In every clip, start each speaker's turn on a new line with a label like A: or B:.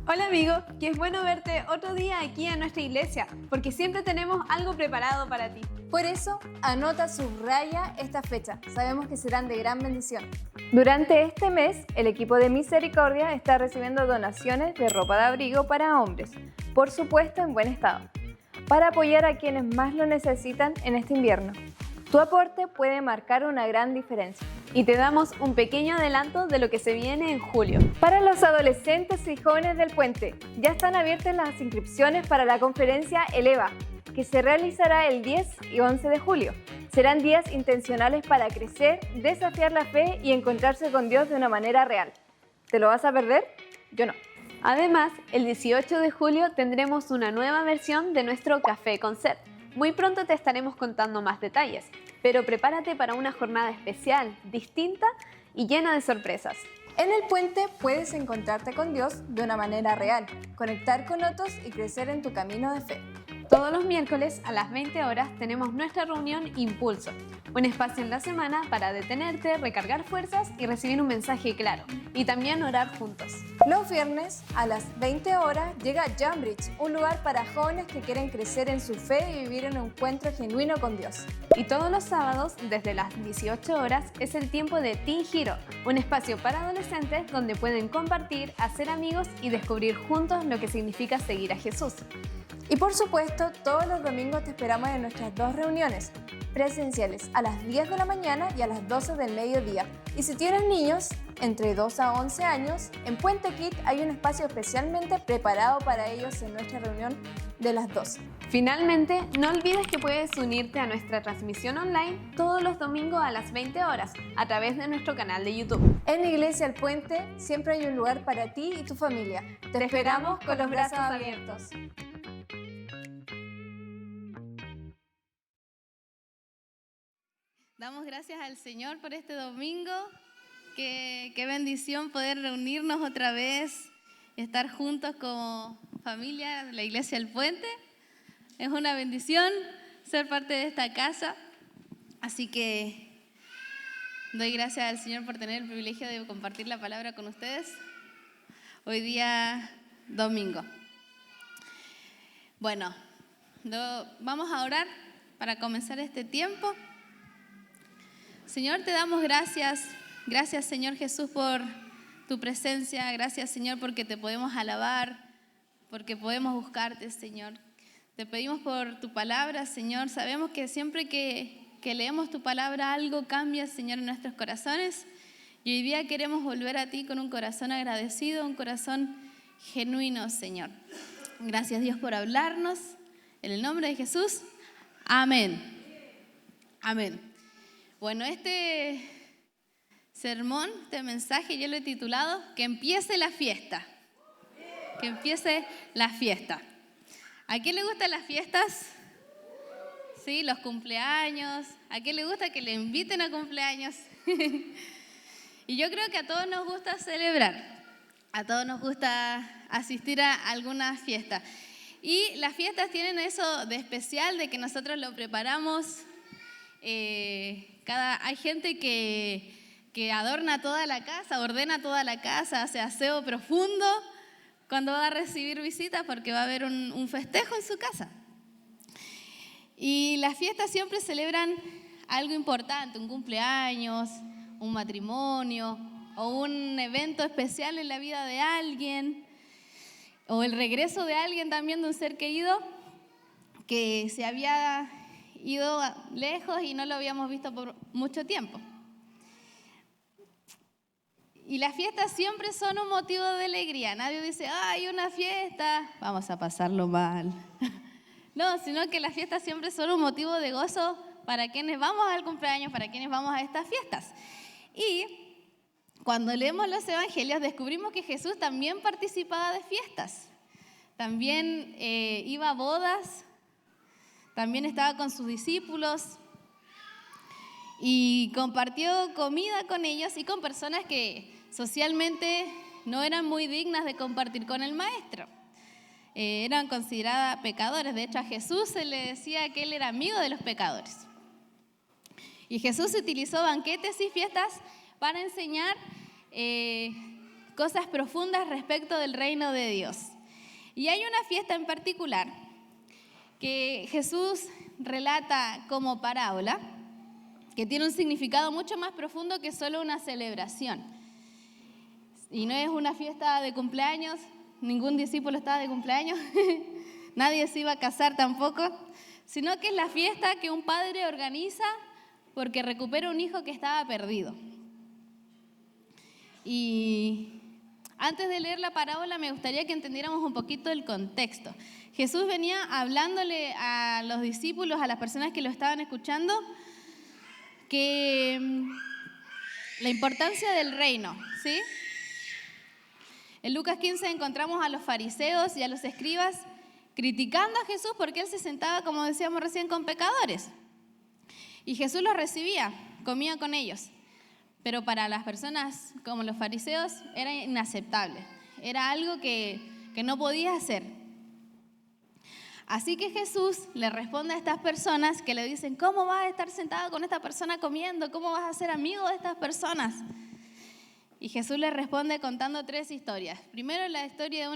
A: Hola amigo, qué es bueno verte otro día aquí en nuestra iglesia, porque siempre tenemos algo preparado para ti.
B: Por eso, anota, subraya esta fecha. Sabemos que serán de gran bendición.
C: Durante este mes, el equipo de Misericordia está recibiendo donaciones de ropa de abrigo para hombres, por supuesto en buen estado, para apoyar a quienes más lo necesitan en este invierno. Tu aporte puede marcar una gran diferencia.
A: Y te damos un pequeño adelanto de lo que se viene en julio.
C: Para los adolescentes y jóvenes del Puente, ya están abiertas las inscripciones para la conferencia Eleva, que se realizará el 10 y 11 de julio. Serán días intencionales para crecer, desafiar la fe y encontrarse con Dios de una manera real. ¿Te lo vas a perder? Yo no.
A: Además, el 18 de julio tendremos una nueva versión de nuestro Café Concert. Muy pronto te estaremos contando más detalles, pero prepárate para una jornada especial, distinta y llena de sorpresas.
B: En el Puente puedes encontrarte con Dios de una manera real, conectar con otros y crecer en tu camino de fe.
A: Todos los miércoles a las 20 horas tenemos nuestra reunión Impulso, un espacio en la semana para detenerte, recargar fuerzas y recibir un mensaje claro, y también orar juntos.
B: Los viernes a las 20 horas llega Jambridge, un lugar para jóvenes que quieren crecer en su fe y vivir un encuentro genuino con Dios.
A: Y todos los sábados, desde las 18 horas, es el tiempo de Teen Hero, un espacio para adolescentes donde pueden compartir, hacer amigos y descubrir juntos lo que significa seguir a Jesús.
B: Y por supuesto, todos los domingos te esperamos en nuestras dos reuniones presenciales a las 10 de la mañana y a las 12 del mediodía. Y si tienes niños entre 2 a 11 años, en Puente Kids hay un espacio especialmente preparado para ellos en nuestra reunión de las 12.
A: Finalmente, no olvides que puedes unirte a nuestra transmisión online todos los domingos a las 20 horas a través de nuestro canal de YouTube.
B: En Iglesia El Puente siempre hay un lugar para ti y tu familia. Te esperamos con los brazos abiertos.
D: Damos gracias al Señor por este domingo. Qué bendición poder reunirnos otra vez y estar juntos como familia de la Iglesia El Puente. Es una bendición ser parte de esta casa. Así que doy gracias al Señor por tener el privilegio de compartir la palabra con ustedes hoy día domingo. Bueno, vamos a orar para comenzar este tiempo. Señor, te damos gracias. Gracias, Señor Jesús, por tu presencia. Gracias, Señor, porque te podemos alabar, porque podemos buscarte, Señor. Te pedimos por tu palabra, Señor. Sabemos que siempre que leemos tu palabra, algo cambia, Señor, en nuestros corazones. Y hoy día queremos volver a ti con un corazón agradecido, un corazón genuino, Señor. Gracias, Dios, por hablarnos. En el nombre de Jesús, amén. Amén. Bueno, este sermón, este mensaje, yo lo he titulado Que empiece la fiesta. Que empiece la fiesta. ¿A quién le gustan las fiestas? Sí, los cumpleaños. ¿A quién le gusta que le inviten a cumpleaños? Y yo creo que a todos nos gusta celebrar. A todos nos gusta asistir a alguna fiesta. Y las fiestas tienen eso de especial, de que nosotros lo preparamos. Hay gente que adorna toda la casa, ordena toda la casa, hace aseo profundo cuando va a recibir visitas porque va a haber un festejo en su casa. Y las fiestas siempre celebran algo importante, un cumpleaños, un matrimonio o un evento especial en la vida de alguien o el regreso de alguien también, de un ser querido que se había ido lejos y no lo habíamos visto por mucho tiempo. Y las fiestas siempre son un motivo de alegría. Nadie dice, ¡ay, una fiesta! Vamos a pasarlo mal. No, sino que las fiestas siempre son un motivo de gozo para quienes vamos al cumpleaños, para quienes vamos a estas fiestas. Y cuando leemos los evangelios descubrimos que Jesús también participaba de fiestas. También iba a bodas. También estaba con sus discípulos y compartió comida con ellos y con personas que socialmente no eran muy dignas de compartir con el maestro. Eran consideradas pecadores. De hecho, a Jesús se le decía que él era amigo de los pecadores. Y Jesús utilizó banquetes y fiestas para enseñar cosas profundas respecto del reino de Dios. Y hay una fiesta en particular que Jesús relata como parábola, que tiene un significado mucho más profundo que solo una celebración. Y no es una fiesta de cumpleaños, ningún discípulo estaba de cumpleaños, nadie se iba a casar tampoco, sino que es la fiesta que un padre organiza porque recupera un hijo que estaba perdido. Y antes de leer la parábola me gustaría que entendiéramos un poquito el contexto. Jesús venía hablándole a los discípulos, a las personas que lo estaban escuchando, que la importancia del reino, ¿sí? En Lucas 15 encontramos a los fariseos y a los escribas criticando a Jesús porque él se sentaba, como decíamos recién, con pecadores. Y Jesús los recibía, comía con ellos. Pero para las personas como los fariseos era inaceptable. Era algo que no podía hacer. Así que Jesús le responde a estas personas que le dicen, ¿cómo vas a estar sentado con esta persona comiendo? ¿Cómo vas a ser amigo de estas personas? Y Jesús le responde contando 3 historias. Primero la historia de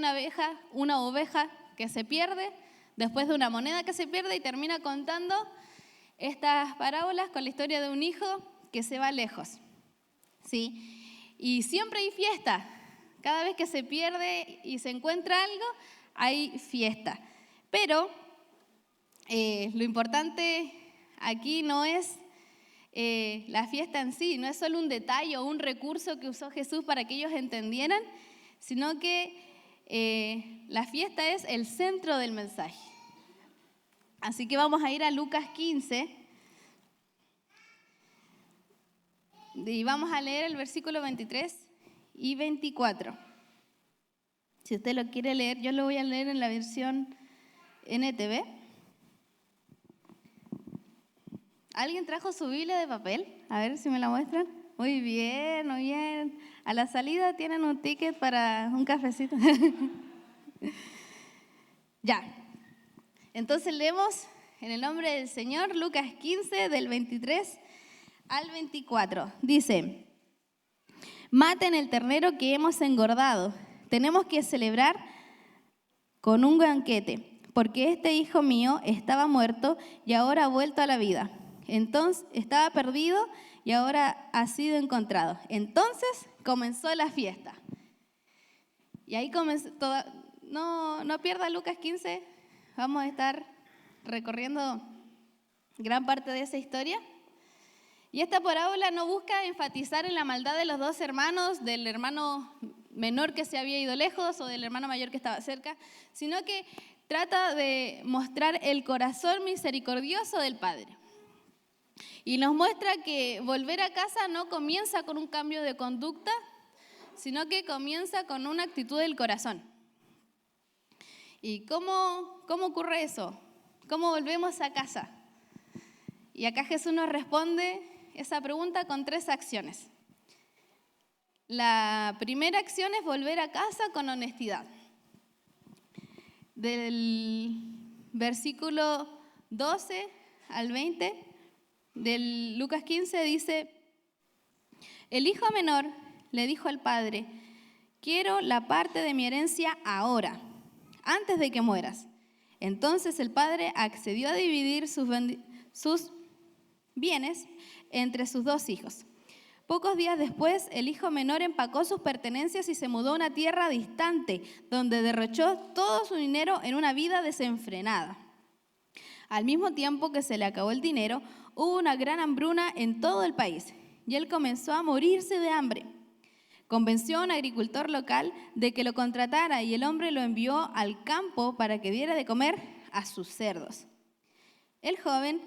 D: una oveja que se pierde, después de una moneda que se pierde y termina contando estas parábolas con la historia de un hijo que se va lejos. ¿Sí? Y siempre hay fiesta. Cada vez que se pierde y se encuentra algo, hay fiesta. Pero lo importante aquí no es la fiesta en sí, no es solo un detalle o un recurso que usó Jesús para que ellos entendieran, sino que la fiesta es el centro del mensaje. Así que vamos a ir a Lucas 15 y vamos a leer el versículo 23 y 24. Si usted lo quiere leer, yo lo voy a leer en la versión NTV. ¿Alguien trajo su Biblia de papel? A ver si me la muestran. Muy bien, muy bien. A la salida tienen un ticket para un cafecito. Ya. Entonces leemos en el nombre del Señor, Lucas 15, del 23 al 24. Dice, maten el ternero que hemos engordado. Tenemos que celebrar con un banquete, porque este hijo mío estaba muerto y ahora ha vuelto a la vida. Entonces estaba perdido y ahora ha sido encontrado. Entonces comenzó la fiesta. Y ahí comenzó no pierda Lucas 15, vamos a estar recorriendo gran parte de esa historia. Y esta parábola no busca enfatizar en la maldad de los 2 hermanos, del hermano menor que se había ido lejos o del hermano mayor que estaba cerca, sino que trata de mostrar el corazón misericordioso del Padre. Y nos muestra que volver a casa no comienza con un cambio de conducta, sino que comienza con una actitud del corazón. ¿Y cómo ocurre eso? ¿Cómo volvemos a casa? Y acá Jesús nos responde esa pregunta con 3 acciones. La primera acción es volver a casa con honestidad. Del versículo 12 al 20 del Lucas 15 dice, el hijo menor le dijo al padre, quiero la parte de mi herencia ahora, antes de que mueras. Entonces el padre accedió a dividir sus bienes entre sus 2 hijos. Pocos días después, el hijo menor empacó sus pertenencias y se mudó a una tierra distante, donde derrochó todo su dinero en una vida desenfrenada. Al mismo tiempo que se le acabó el dinero, hubo una gran hambruna en todo el país, y él comenzó a morirse de hambre. Convenció a un agricultor local de que lo contratara, y el hombre lo envió al campo para que diera de comer a sus cerdos. El joven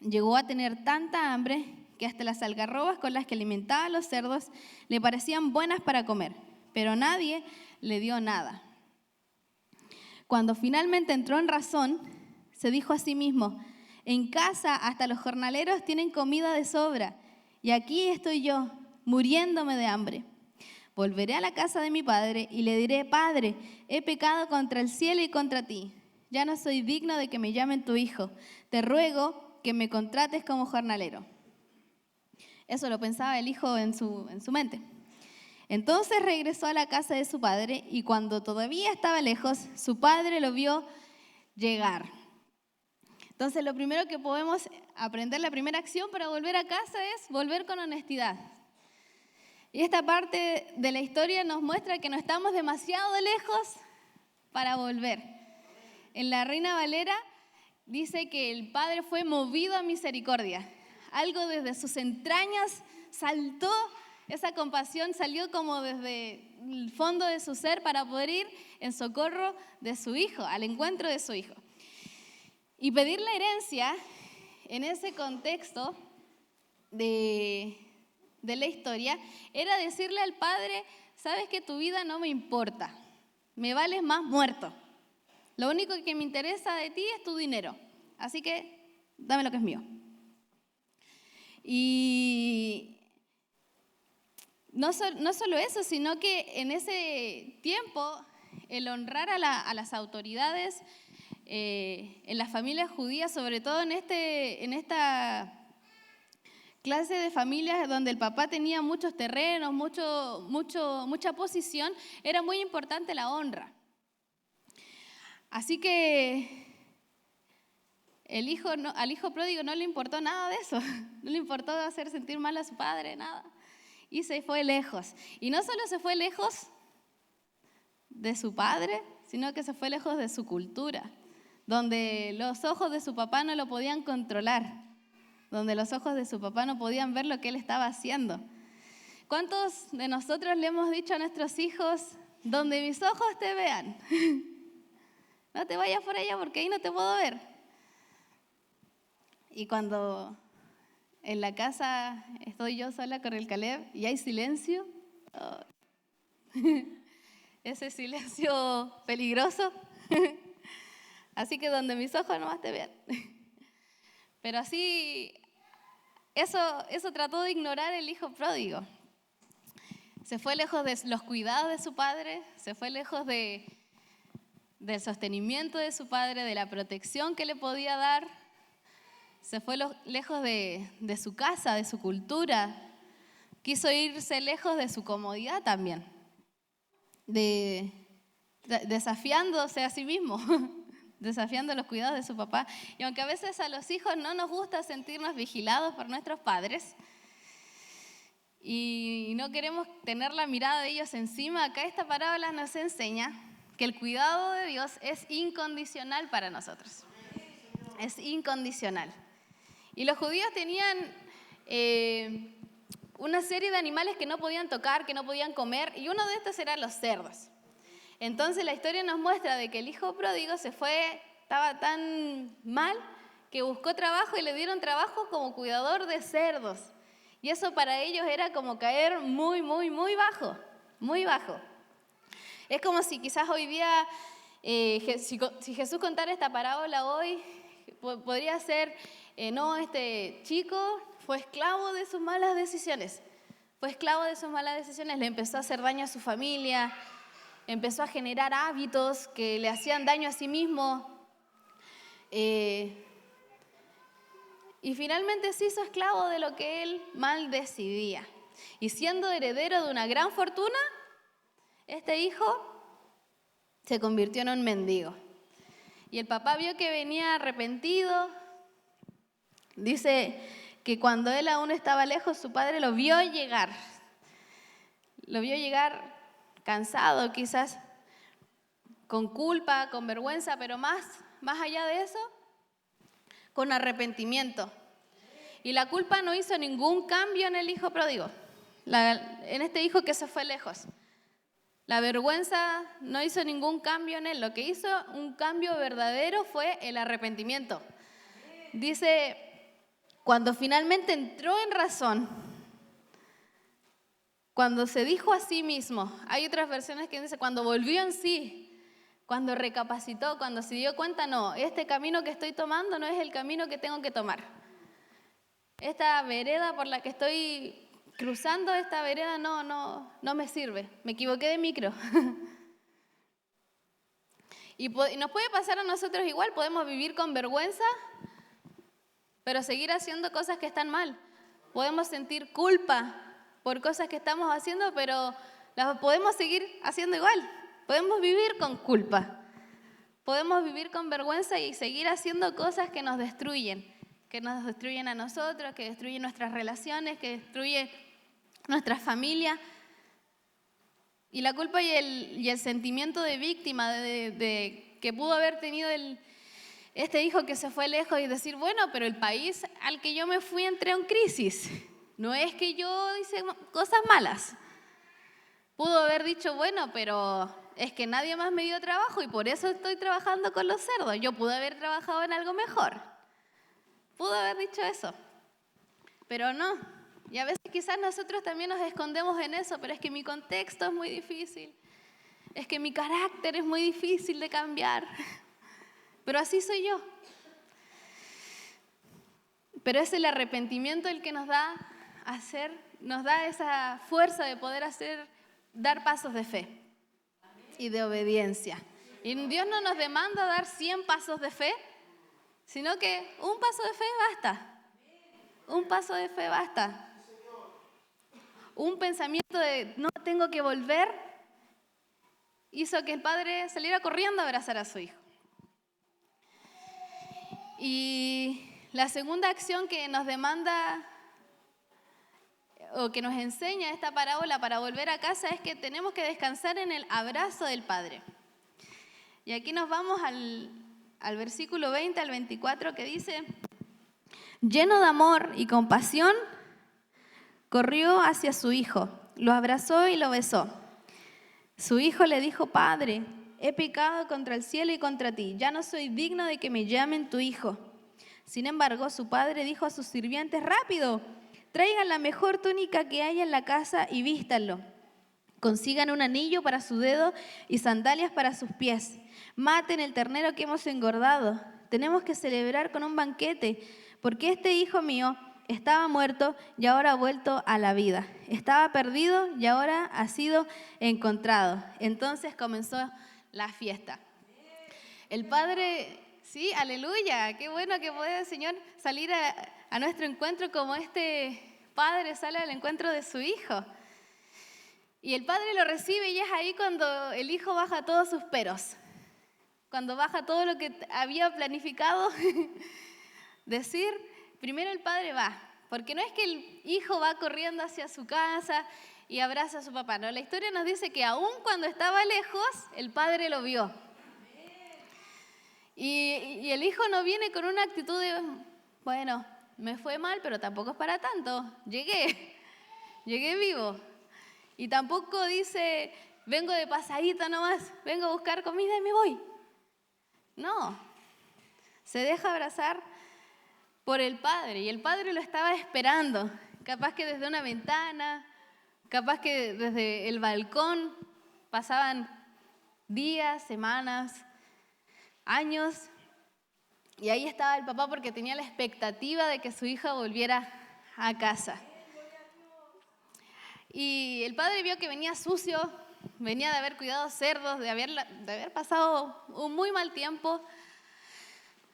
D: llegó a tener tanta hambre que hasta las algarrobas con las que alimentaba a los cerdos le parecían buenas para comer, pero nadie le dio nada. Cuando finalmente entró en razón, se dijo a sí mismo, en casa hasta los jornaleros tienen comida de sobra, y aquí estoy yo, muriéndome de hambre. Volveré a la casa de mi padre y le diré, Padre, he pecado contra el cielo y contra ti. Ya no soy digno de que me llamen tu hijo. Te ruego que me contrates como jornalero. Eso lo pensaba el hijo en su mente. Entonces regresó a la casa de su padre y cuando todavía estaba lejos, su padre lo vio llegar. Entonces lo primero que podemos aprender, la primera acción para volver a casa es volver con honestidad. Y esta parte de la historia nos muestra que no estamos demasiado lejos para volver. En la Reina Valera dice que el padre fue movido a misericordia. Algo desde sus entrañas saltó, esa compasión salió como desde el fondo de su ser para poder ir en socorro de su hijo, al encuentro de su hijo. Y pedir la herencia en ese contexto de la historia era decirle al padre, sabes que tu vida no me importa, me vales más muerto. Lo único que me interesa de ti es tu dinero, así que dame lo que es mío. Y no solo eso, sino que en ese tiempo el honrar a las autoridades en las familias judías, sobre todo en esta clase de familias donde el papá tenía muchos terrenos, mucha posición, era muy importante la honra. Así que al hijo pródigo no le importó nada de eso, no le importó hacer sentir mal a su padre, nada. Y se fue lejos. Y no solo se fue lejos de su padre, sino que se fue lejos de su cultura, donde los ojos de su papá no lo podían controlar, donde los ojos de su papá no podían ver lo que él estaba haciendo. ¿Cuántos de nosotros le hemos dicho a nuestros hijos, donde mis ojos te vean? No te vayas por allá porque ahí no te puedo ver. Y cuando en la casa estoy yo sola con el Caleb y hay silencio, ese silencio peligroso, así que donde mis ojos nomás te vean. Pero así, eso trató de ignorar el hijo pródigo. Se fue lejos de los cuidados de su padre, se fue lejos del sostenimiento de su padre, de la protección que le podía dar. Se fue lejos de su casa, de su cultura. Quiso irse lejos de su comodidad también, desafiándose a sí mismo, desafiando los cuidados de su papá. Y aunque a veces a los hijos no nos gusta sentirnos vigilados por nuestros padres y no queremos tener la mirada de ellos encima, acá esta parábola nos enseña que el cuidado de Dios es incondicional para nosotros. Es incondicional. Y los judíos tenían una serie de animales que no podían tocar, que no podían comer, y uno de estos eran los cerdos. Entonces la historia nos muestra de que el hijo pródigo estaba tan mal que buscó trabajo y le dieron trabajo como cuidador de cerdos. Y eso para ellos era como caer muy, muy, muy bajo, muy bajo. Es como si quizás hoy día, si Jesús contara esta parábola hoy, podría ser, este chico fue esclavo de sus malas decisiones. Fue esclavo de sus malas decisiones, le empezó a hacer daño a su familia, empezó a generar hábitos que le hacían daño a sí mismo. Y finalmente se hizo esclavo de lo que él mal decidía. Y siendo heredero de una gran fortuna, este hijo se convirtió en un mendigo. Y el papá vio que venía arrepentido. Dice que cuando él aún estaba lejos, su padre lo vio llegar. Lo vio llegar cansado, quizás con culpa, con vergüenza, pero más allá de eso, con arrepentimiento. Y la culpa no hizo ningún cambio en el hijo pródigo, en este hijo que se fue lejos. La vergüenza no hizo ningún cambio en él. Lo que hizo un cambio verdadero fue el arrepentimiento. Dice, cuando finalmente entró en razón, cuando se dijo a sí mismo, hay otras versiones que dicen cuando volvió en sí, cuando recapacitó, cuando se dio cuenta, no, este camino que estoy tomando no es el camino que tengo que tomar. Esta vereda por la que estoy cruzando, esta vereda no me sirve, me equivoqué de micro. Y nos puede pasar a nosotros igual, podemos vivir con vergüenza, pero seguir haciendo cosas que están mal. Podemos sentir culpa por cosas que estamos haciendo, pero las podemos seguir haciendo igual. Podemos vivir con culpa. Podemos vivir con vergüenza y seguir haciendo cosas que nos destruyen a nosotros, que destruyen nuestras relaciones, que destruyen nuestra familia. Y la culpa y el sentimiento de víctima de que pudo haber tenido este hijo que se fue lejos y decir, bueno, pero el país al que yo me fui entré en crisis. No es que yo hice cosas malas. Pudo haber dicho, bueno, pero es que nadie más me dio trabajo y por eso estoy trabajando con los cerdos. Yo pude haber trabajado en algo mejor. Pudo haber dicho eso, pero no. Y a veces quizás nosotros también nos escondemos en eso, pero es que mi contexto es muy difícil. Es que mi carácter es muy difícil de cambiar. Pero así soy yo. Pero es el arrepentimiento el que nos da esa fuerza de poder dar pasos de fe y de obediencia. Y Dios no nos demanda dar 100 pasos de fe, sino que un paso de fe basta. Un paso de fe basta. Un pensamiento de no tengo que volver hizo que el padre saliera corriendo a abrazar a su hijo. Y la segunda acción que nos demanda o que nos enseña esta parábola para volver a casa es que tenemos que descansar en el abrazo del Padre. Y aquí nos vamos al versículo 20 al 24 que dice, lleno de amor y compasión, corrió hacia su hijo, lo abrazó y lo besó. Su hijo le dijo, Padre, he pecado contra el cielo y contra ti, ya no soy digno de que me llamen tu hijo. Sin embargo, su padre dijo a sus sirvientes, rápido, traigan la mejor túnica que haya en la casa y vístanlo. Consigan un anillo para su dedo y sandalias para sus pies. Maten el ternero que hemos engordado. Tenemos que celebrar con un banquete, porque este hijo mío estaba muerto y ahora ha vuelto a la vida. Estaba perdido y ahora ha sido encontrado. Entonces comenzó la fiesta. El padre, sí, aleluya, qué bueno que puede el Señor salir a nuestro encuentro como este padre sale al encuentro de su hijo. Y el padre lo recibe y es ahí cuando el hijo baja todos sus peros, cuando baja todo lo que había planificado decir. Primero el padre va, porque no es que el hijo va corriendo hacia su casa y abraza a su papá, no, la historia nos dice que aún cuando estaba lejos, el padre lo vio. Y el hijo no viene con una actitud de, bueno, me fue mal, pero tampoco es para tanto, llegué vivo. Y tampoco dice, vengo de pasadita nomás, vengo a buscar comida y me voy. No, se deja abrazar por el padre y el padre lo estaba esperando, capaz que desde una ventana, capaz que desde el balcón pasaban días, semanas, años y ahí estaba el papá porque tenía la expectativa de que su hija volviera a casa. Y el padre vio que venía sucio, venía de haber cuidado cerdos, de haber pasado un muy mal tiempo.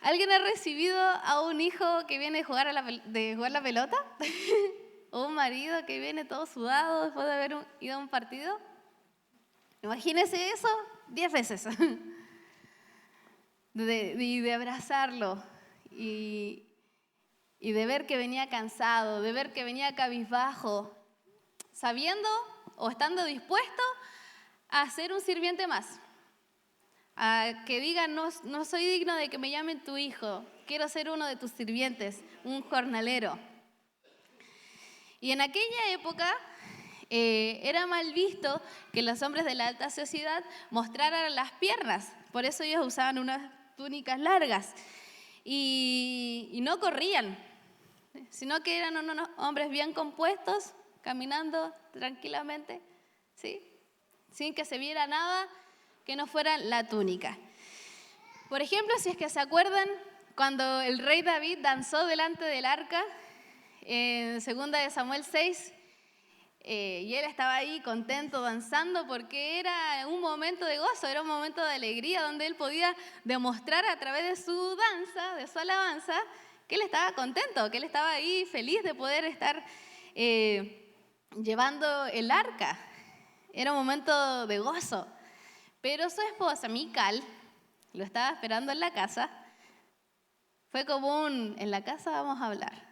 D: ¿Alguien ha recibido a un hijo que viene de jugar la pelota? ¿O un marido que viene todo sudado después de haber ido a un partido? Imagínese eso 10 veces. De abrazarlo y de ver que venía cansado, de ver que venía cabizbajo, sabiendo o estando dispuesto a ser un sirviente más, a que diga no soy digno de que me llamen tu hijo, quiero ser uno de tus sirvientes, un jornalero. Y en aquella época era mal visto que los hombres de la alta sociedad mostraran las piernas, por eso ellos usaban unas túnicas largas y no corrían, sino que eran unos hombres bien compuestos, caminando tranquilamente, ¿sí? Sin que se viera nada que no fuera la túnica. Por ejemplo, si es que se acuerdan, cuando el rey David danzó delante del arca, en 2 de Samuel 6, y él estaba ahí contento danzando porque era un momento de gozo, era un momento de alegría donde él podía demostrar a través de su danza, de su alabanza, que él estaba contento, que él estaba ahí feliz de poder estar llevando el arca. Era un momento de gozo. Pero su esposa, Mical, lo estaba esperando en la casa. Fue como en la casa vamos a hablar.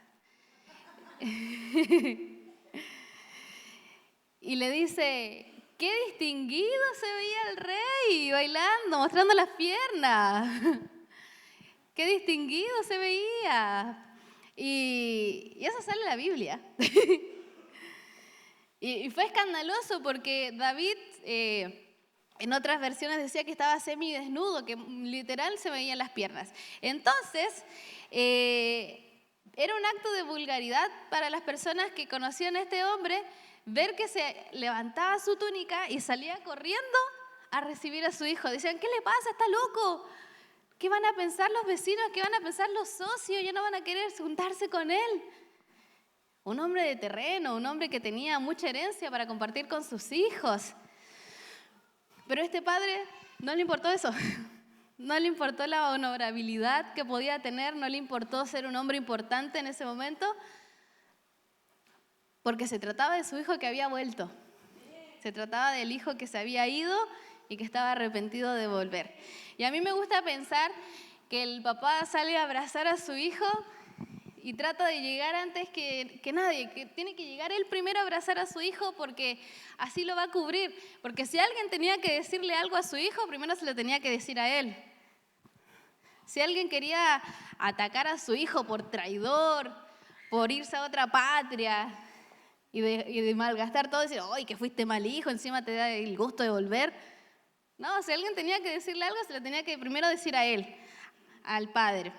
D: Y le dice, qué distinguido se veía el rey bailando, mostrando las piernas. Qué distinguido se veía. Y eso sale en la Biblia. Y fue escandaloso porque David, en otras versiones decía que estaba semidesnudo, que literal se veían las piernas. Entonces, era un acto de vulgaridad para las personas que conocían a este hombre, ver que se levantaba su túnica y salía corriendo a recibir a su hijo. Decían, ¿qué le pasa? ¿Está loco? ¿Qué van a pensar los vecinos? ¿Qué van a pensar los socios? Ya no van a querer juntarse con él. Un hombre de terreno, un hombre que tenía mucha herencia para compartir con sus hijos. Pero a este padre no le importó eso. No le importó la honorabilidad que podía tener, no le importó ser un hombre importante en ese momento, porque se trataba de su hijo que había vuelto. Se trataba del hijo que se había ido y que estaba arrepentido de volver. Y a mí me gusta pensar que el papá sale a abrazar a su hijo y trata de llegar antes que nadie, que tiene que llegar él primero a abrazar a su hijo porque así lo va a cubrir. Porque si alguien tenía que decirle algo a su hijo, primero se lo tenía que decir a él. Si alguien quería atacar a su hijo por traidor, por irse a otra patria y de malgastar todo, decir, ¡ay, que fuiste mal hijo, encima te da el gusto de volver! No, si alguien tenía que decirle algo, se lo tenía que primero decir a él, al padre.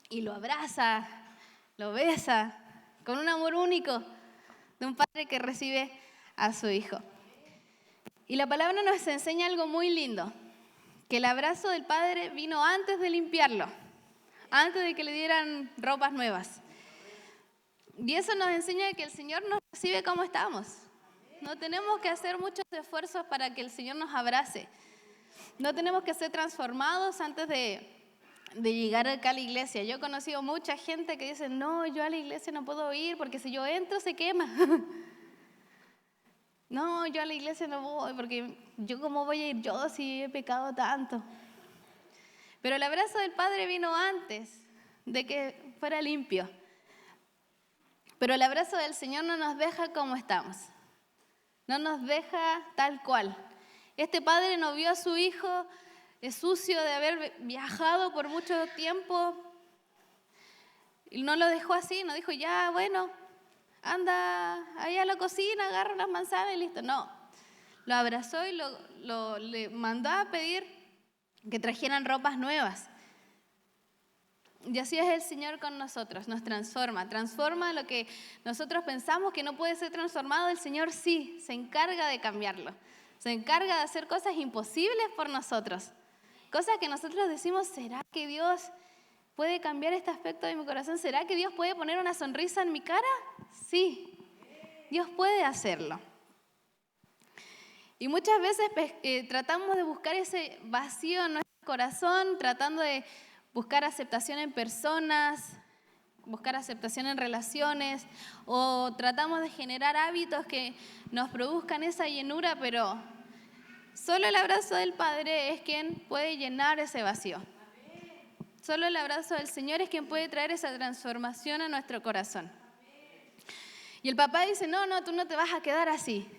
D: Y lo abraza, lo besa, con un amor único de un padre que recibe a su hijo. Y la palabra nos enseña algo muy lindo, que el abrazo del padre vino antes de limpiarlo, antes de que le dieran ropas nuevas. Y eso nos enseña que el Señor nos recibe como estamos. No tenemos que hacer muchos esfuerzos para que el Señor nos abrace. No tenemos que ser transformados antes de llegar acá a la iglesia. Yo he conocido mucha gente que dice, no, yo a la iglesia no puedo ir porque si yo entro se quema. No, yo a la iglesia no voy porque yo cómo voy a ir yo si he pecado tanto. Pero el abrazo del Padre vino antes de que fuera limpio. Pero el abrazo del Señor no nos deja como estamos. No nos deja tal cual. Este padre no vio a su hijo sucio de haber viajado por mucho tiempo. Y no lo dejó así, no dijo, ya, bueno, anda ahí a la cocina, agarra unas manzanas y listo. No, lo abrazó y le mandó a pedir que trajeran ropas nuevas. Y así es el Señor con nosotros, nos transforma lo que nosotros pensamos que no puede ser transformado, el Señor sí, se encarga de cambiarlo, se encarga de hacer cosas imposibles por nosotros, cosas que nosotros decimos, ¿será que Dios puede cambiar este aspecto de mi corazón? ¿Será que Dios puede poner una sonrisa en mi cara? Sí, Dios puede hacerlo. Y muchas veces tratamos de buscar ese vacío en nuestro corazón, tratando de buscar aceptación en personas, buscar aceptación en relaciones, o tratamos de generar hábitos que nos produzcan esa llenura, pero solo el abrazo del Padre es quien puede llenar ese vacío. Solo el abrazo del Señor es quien puede traer esa transformación a nuestro corazón. Y el papá dice, no, tú no te vas a quedar así,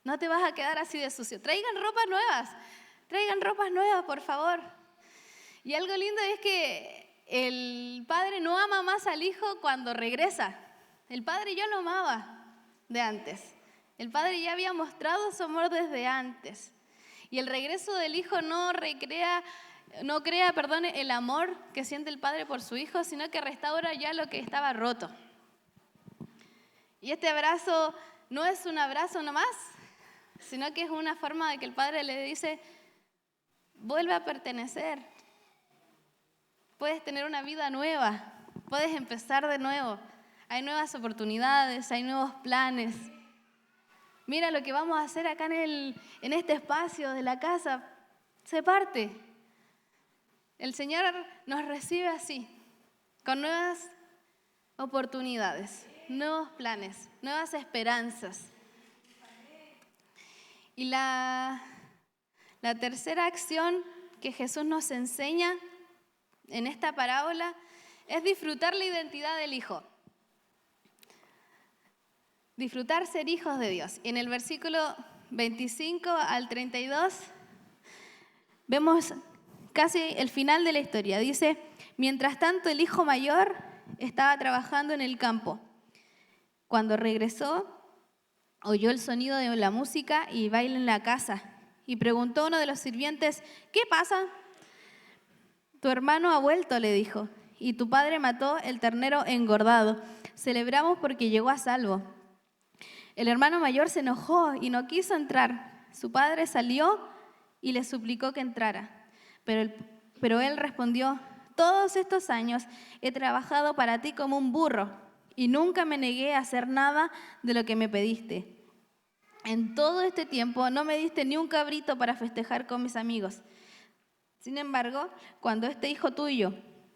D: no te vas a quedar así de sucio. Traigan ropas nuevas, por favor. Y algo lindo es que el padre no ama más al hijo cuando regresa. El padre ya lo amaba de antes. El padre ya había mostrado su amor desde antes. Y el regreso del hijo no crea el amor que siente el padre por su hijo, sino que restaura ya lo que estaba roto. Y este abrazo no es un abrazo nomás, sino que es una forma de que el padre le dice, vuelve a pertenecer. Puedes tener una vida nueva, puedes empezar de nuevo. Hay nuevas oportunidades, hay nuevos planes. Mira lo que vamos a hacer acá en este espacio de la casa. Se parte. El Señor nos recibe así, con nuevas oportunidades, nuevos planes, nuevas esperanzas. Y la tercera acción que Jesús nos enseña en esta parábola es disfrutar la identidad del Hijo. Disfrutar ser hijos de Dios. Y en el versículo 25 al 32 vemos casi el final de la historia. Dice, mientras tanto el hijo mayor estaba trabajando en el campo. Cuando regresó, oyó el sonido de la música y baile en la casa. Y preguntó a uno de los sirvientes, ¿qué pasa? Tu hermano ha vuelto, le dijo, y tu padre mató el ternero engordado. Celebramos porque llegó a salvo. El hermano mayor se enojó y no quiso entrar. Su padre salió y le suplicó que entrara. Pero él respondió, todos estos años he trabajado para ti como un burro y nunca me negué a hacer nada de lo que me pediste. En todo este tiempo no me diste ni un cabrito para festejar con mis amigos. Sin embargo, cuando este hijo tuyo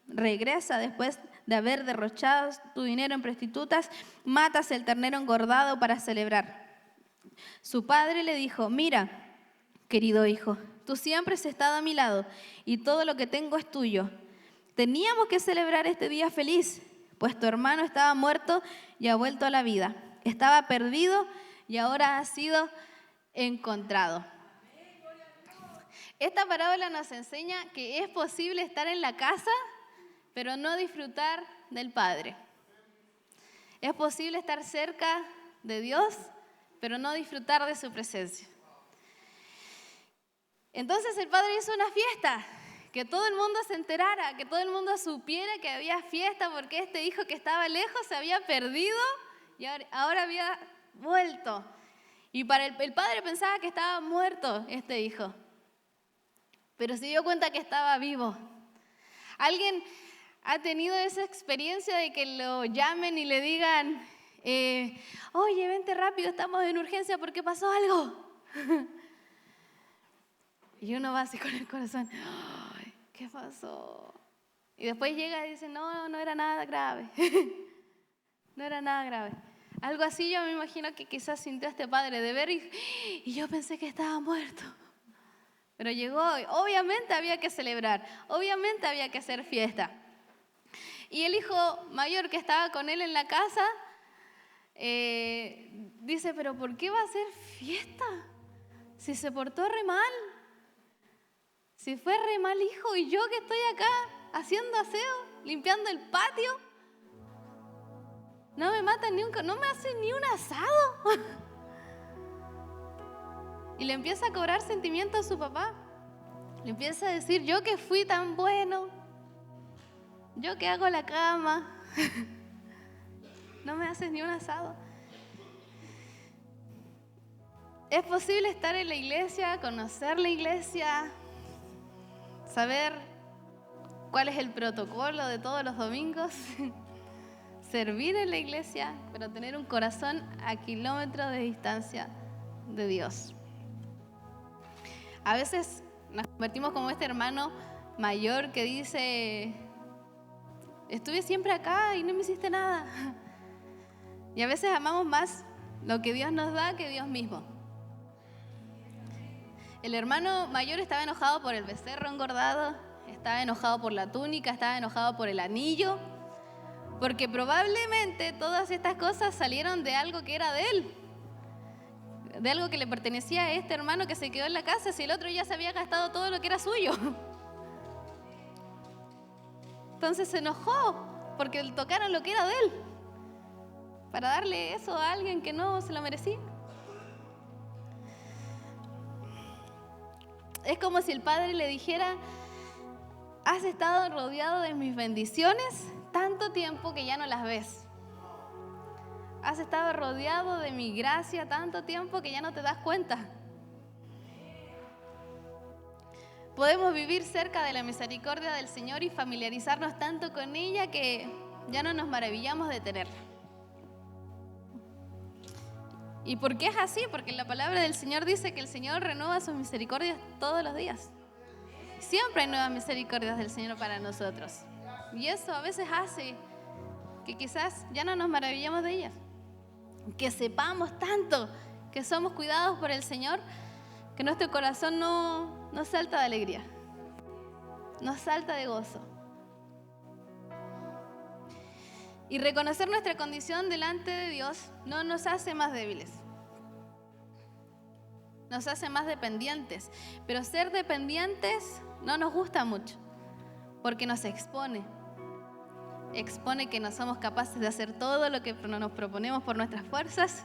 D: regresa después de haber derrochado tu dinero en prostitutas, matas el ternero engordado para celebrar. Su padre le dijo, mira, querido hijo, tú siempre has estado a mi lado y todo lo que tengo es tuyo. Teníamos que celebrar este día feliz, pues tu hermano estaba muerto y ha vuelto a la vida. Estaba perdido y ahora ha sido encontrado. Esta parábola nos enseña que es posible estar en la casa, pero no disfrutar del Padre. Es posible estar cerca de Dios, pero no disfrutar de su presencia. Entonces el Padre hizo una fiesta, que todo el mundo se enterara, que todo el mundo supiera que había fiesta porque este hijo que estaba lejos se había perdido y ahora había vuelto. Y para el padre pensaba que estaba muerto este hijo, pero se dio cuenta que estaba vivo. ¿Alguien ha tenido esa experiencia de que lo llamen y le digan, oye, vente rápido, estamos en urgencia porque pasó algo? Y uno va así con el corazón, ay, ¿qué pasó? Y después llega y dice, no era nada grave. No era nada grave. Algo así yo me imagino que quizás sintió este padre de ver y yo pensé que estaba muerto. Pero llegó y obviamente había que celebrar, obviamente había que hacer fiesta. Y el hijo mayor que estaba con él en la casa dice, pero ¿por qué va a hacer fiesta? Si se portó re mal. Si fue re mal hijo y yo que estoy acá haciendo aseo, limpiando el patio, no me matan no me hacen ni un asado. Y le empieza a cobrar sentimiento a su papá. Le empieza a decir, yo que fui tan bueno, yo que hago la cama, no me haces ni un asado. Es posible estar en la iglesia, conocer la iglesia, saber cuál es el protocolo de todos los domingos, servir en la iglesia, pero tener un corazón a kilómetros de distancia de Dios. A veces nos convertimos como este hermano mayor que dice, estuve siempre acá y no me hiciste nada. Y a veces amamos más lo que Dios nos da que Dios mismo. El hermano mayor estaba enojado por el becerro engordado, estaba enojado por la túnica, estaba enojado por el anillo, porque probablemente todas estas cosas salieron de algo que era de él, de algo que le pertenecía a este hermano que se quedó en la casa, si el otro ya se había gastado todo lo que era suyo. Entonces se enojó porque le tocaron lo que era de él, para darle eso a alguien que no se lo merecía. Es como si el padre le dijera, has estado rodeado de mis bendiciones tanto tiempo que ya no las ves. Has estado rodeado de mi gracia tanto tiempo que ya no te das cuenta. Podemos vivir cerca de la misericordia del Señor y familiarizarnos tanto con ella que ya no nos maravillamos de tenerla. ¿Y por qué es así? Porque la palabra del Señor dice que el Señor renueva sus misericordias todos los días. Siempre hay nuevas misericordias del Señor para nosotros. Y eso a veces hace que quizás ya no nos maravillamos de ellas. Que sepamos tanto que somos cuidados por el Señor, que nuestro corazón no salta de alegría, no salta de gozo. Y reconocer nuestra condición delante de Dios no nos hace más débiles, nos hace más dependientes. Pero ser dependientes no nos gusta mucho, porque nos expone que no somos capaces de hacer todo lo que nos proponemos por nuestras fuerzas,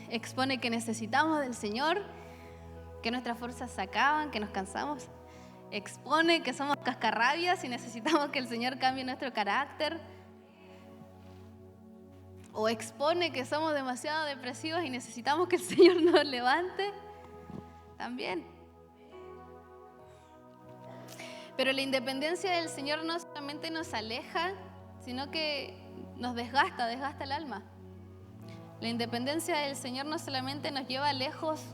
D: expone que necesitamos del Señor, que nuestras fuerzas se acaban, que nos cansamos, expone que somos cascarrabias y necesitamos que el Señor cambie nuestro carácter, o expone que somos demasiado depresivos y necesitamos que el Señor nos levante también. Pero la independencia del Señor no solamente nos aleja, sino que nos desgasta el alma. La independencia del Señor no solamente nos lleva lejos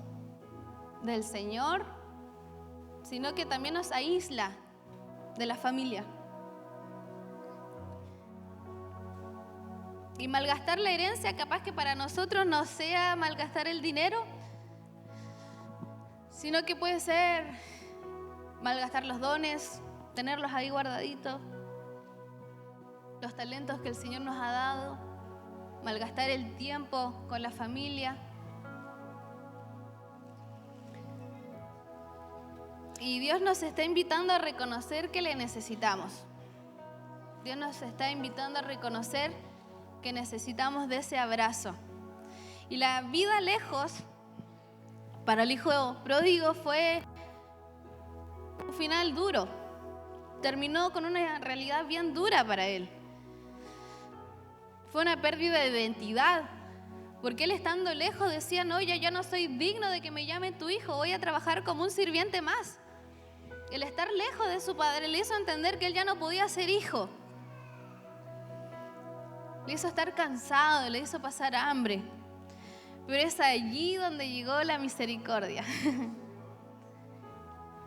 D: del Señor, sino que también nos aísla de la familia. Y malgastar la herencia, capaz que para nosotros no sea malgastar el dinero, sino que puede ser malgastar los dones, tenerlos ahí guardaditos, los talentos que el Señor nos ha dado, malgastar el tiempo con la familia. Y Dios nos está invitando a reconocer que le necesitamos. Dios nos está invitando a reconocer que necesitamos de ese abrazo. Y la vida lejos para el hijo pródigo fue un final duro. Terminó con una realidad bien dura para él. Fue una pérdida de identidad, porque él estando lejos decía, no, ya no soy digno de que me llame tu hijo, voy a trabajar como un sirviente más. El estar lejos de su padre le hizo entender que él ya no podía ser hijo. Le hizo estar cansado, le hizo pasar hambre. Pero es allí donde llegó la misericordia.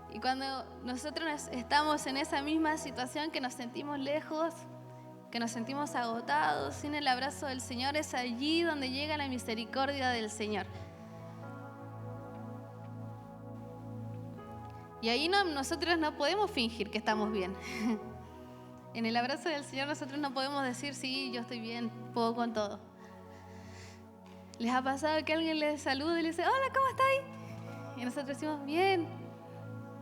D: Y cuando nosotros estamos en esa misma situación, que nos sentimos lejos, que nos sentimos agotados, sin el abrazo del Señor, es allí donde llega la misericordia del Señor. Y ahí nosotros no podemos fingir que estamos bien. En el abrazo del Señor nosotros no podemos decir, sí, yo estoy bien, puedo con todo. ¿Les ha pasado que alguien les saluda y le dice, hola, ¿cómo estás? Y nosotros decimos, bien,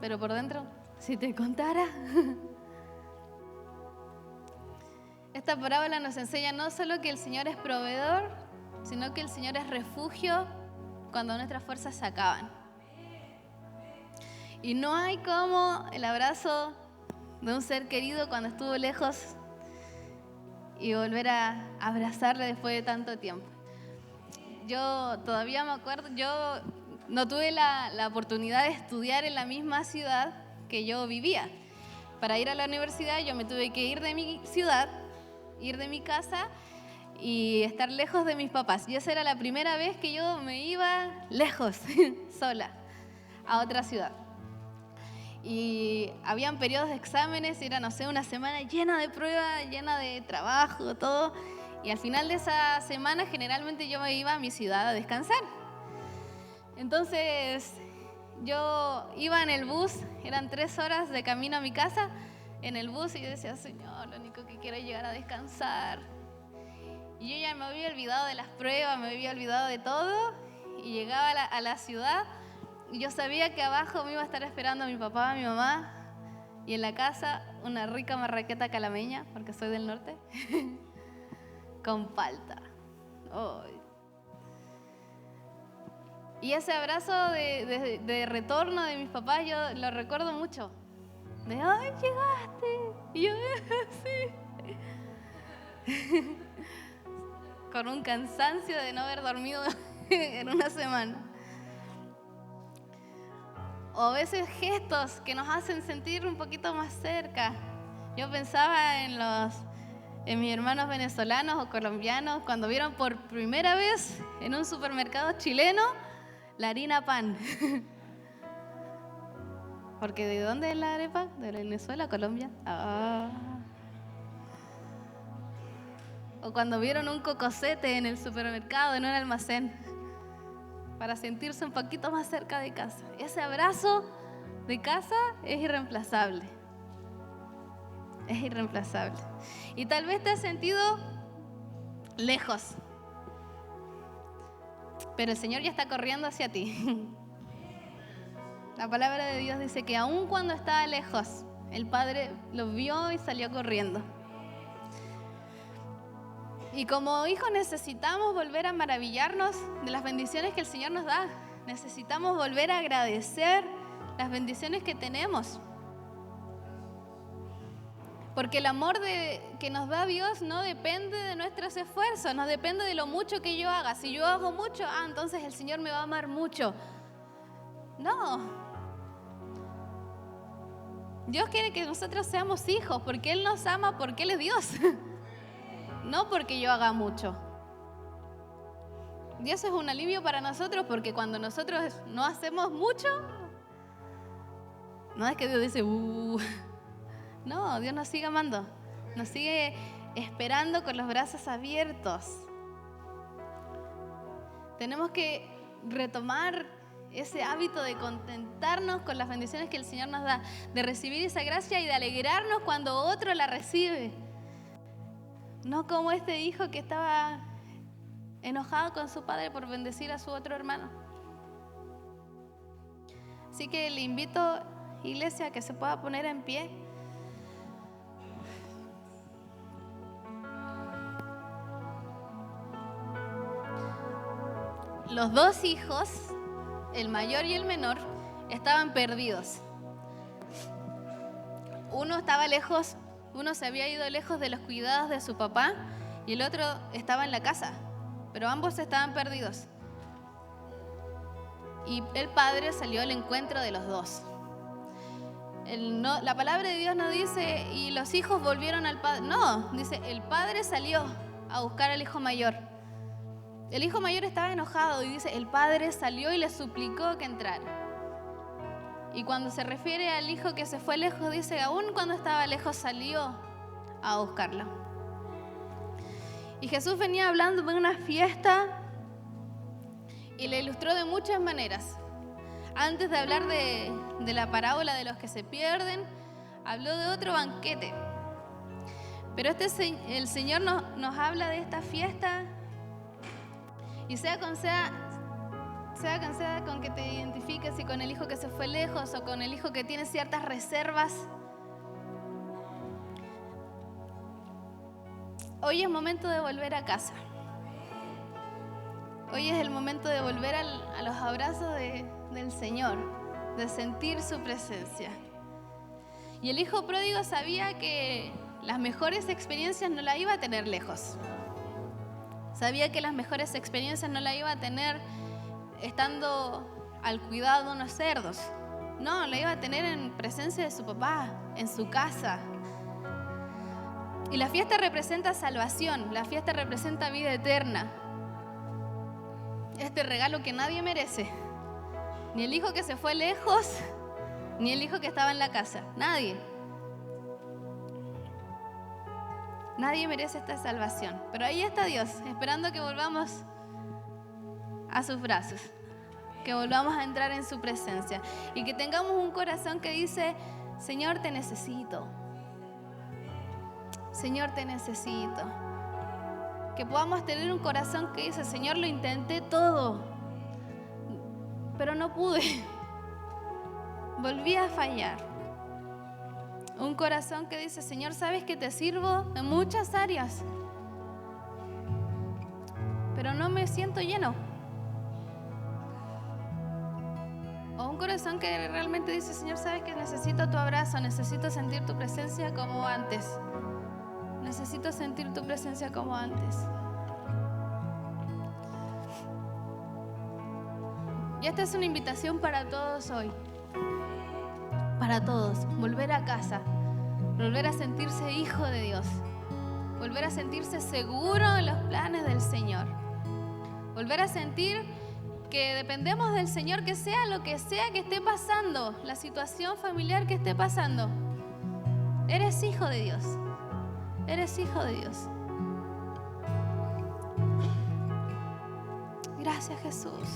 D: pero por dentro, si te contara. Esta parábola nos enseña no solo que el Señor es proveedor, sino que el Señor es refugio cuando nuestras fuerzas se acaban. Y no hay como el abrazo de un ser querido cuando estuvo lejos y volver a abrazarle después de tanto tiempo. Yo todavía me acuerdo, yo no tuve la oportunidad de estudiar en la misma ciudad que yo vivía. Para ir a la universidad yo me tuve que ir de mi ciudad, ir de mi casa y estar lejos de mis papás. Y esa era la primera vez que yo me iba lejos, sola, a otra ciudad. Y habían periodos de exámenes, era, no sé, una semana llena de pruebas, llena de trabajo, todo. Y al final de esa semana generalmente yo me iba a mi ciudad a descansar. Entonces yo iba en el bus, eran 3 horas de camino a mi casa, en el bus, y yo decía, Señor, lo único que quiero es llegar a descansar. Y yo ya me había olvidado de las pruebas, me había olvidado de todo, y llegaba a la ciudad, y yo sabía que abajo me iba a estar esperando mi papá, mi mamá, y en la casa una rica marraqueta calameña, porque soy del norte, con palta. Oh. Y ese abrazo de retorno de mis papás, yo lo recuerdo mucho. De, ¡ay, llegaste! Y yo, sí. Con un cansancio de no haber dormido en una semana. O a veces gestos que nos hacen sentir un poquito más cerca. Yo pensaba en mis hermanos venezolanos o colombianos cuando vieron por primera vez en un supermercado chileno la harina pan. Porque ¿de dónde es la arepa? ¿De Venezuela, Colombia? Ah. o cuando vieron un cocosete en el supermercado, en un almacén, para sentirse un poquito más cerca de casa. Ese abrazo de casa es irreemplazable. Es irreemplazable. Y tal vez te has sentido lejos, pero el Señor ya está corriendo hacia ti. La palabra de Dios dice que aun cuando estaba lejos, el Padre lo vio y salió corriendo. Y como hijos necesitamos volver a maravillarnos de las bendiciones que el Señor nos da. Necesitamos volver a agradecer las bendiciones que tenemos. Porque el amor que nos da Dios no depende de nuestros esfuerzos, no depende de lo mucho que yo haga. Si yo hago mucho, entonces el Señor me va a amar mucho. No. Dios quiere que nosotros seamos hijos, porque Él nos ama, porque Él es Dios. No porque yo haga mucho. Dios es un alivio para nosotros, porque cuando nosotros no hacemos mucho, no es que Dios dice, no, Dios nos sigue amando, nos sigue esperando con los brazos abiertos. Tenemos que retomar ese hábito de contentarnos con las bendiciones que el Señor nos da, de recibir esa gracia y de alegrarnos cuando otro la recibe. No como este hijo que estaba enojado con su padre por bendecir a su otro hermano. Así que le invito, iglesia, a que se pueda poner en pie. Los dos hijos, el mayor y el menor, estaban perdidos. Uno estaba lejos, uno se había ido lejos de los cuidados de su papá y el otro estaba en la casa, pero ambos estaban perdidos. Y el padre salió al encuentro de los dos. La palabra de Dios no dice, y los hijos volvieron al padre. No, dice, el padre salió a buscar al hijo mayor. El hijo mayor estaba enojado y dice, el padre salió y le suplicó que entrara. Y cuando se refiere al hijo que se fue lejos, dice, aún cuando estaba lejos salió a buscarlo. Y Jesús venía hablando de una fiesta y le ilustró de muchas maneras. Antes de hablar de la parábola de los que se pierden, habló de otro banquete. Pero el Señor nos habla de esta fiesta y sea con que te identifiques, y con el hijo que se fue lejos o con el hijo que tiene ciertas reservas. Hoy es momento de volver a casa. Hoy es el momento de volver a los abrazos del Señor, de sentir su presencia. Y el hijo pródigo sabía que las mejores experiencias no las iba a tener lejos. Sabía que las mejores experiencias no las iba a tener estando al cuidado de unos cerdos. No, la iba a tener en presencia de su papá, en su casa. Y la fiesta representa salvación, la fiesta representa vida eterna. Este regalo que nadie merece. Ni el hijo que se fue lejos, ni el hijo que estaba en la casa. Nadie. Nadie merece esta salvación. Pero ahí está Dios, esperando que volvamos a sus brazos, que volvamos a entrar en su presencia y que tengamos un corazón que dice, Señor, te necesito. Señor, te necesito. Que podamos tener un corazón que dice, Señor, lo intenté todo, pero no pude. Volví a fallar. Un corazón que dice, Señor, sabes que te sirvo en muchas áreas, pero no me siento lleno. O un corazón que realmente dice, Señor, sabes que necesito tu abrazo, necesito sentir tu presencia como antes. Necesito sentir tu presencia como antes. Y esta es una invitación para todos hoy. Para todos. Volver a casa. Volver a sentirse hijo de Dios. Volver a sentirse seguro en los planes del Señor. Volver a sentir que dependemos del Señor, que sea lo que sea que esté pasando, la situación familiar que esté pasando. Eres hijo de Dios. Eres hijo de Dios. Gracias, Jesús.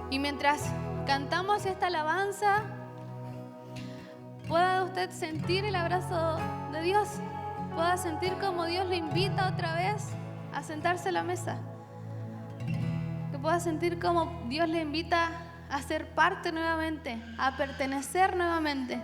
D: Y mientras cantamos esta alabanza, pueda usted sentir el abrazo de Dios, pueda sentir como Dios le invita otra vez a sentarse a la mesa, que pueda sentir como Dios le invita a ser parte nuevamente, a pertenecer nuevamente.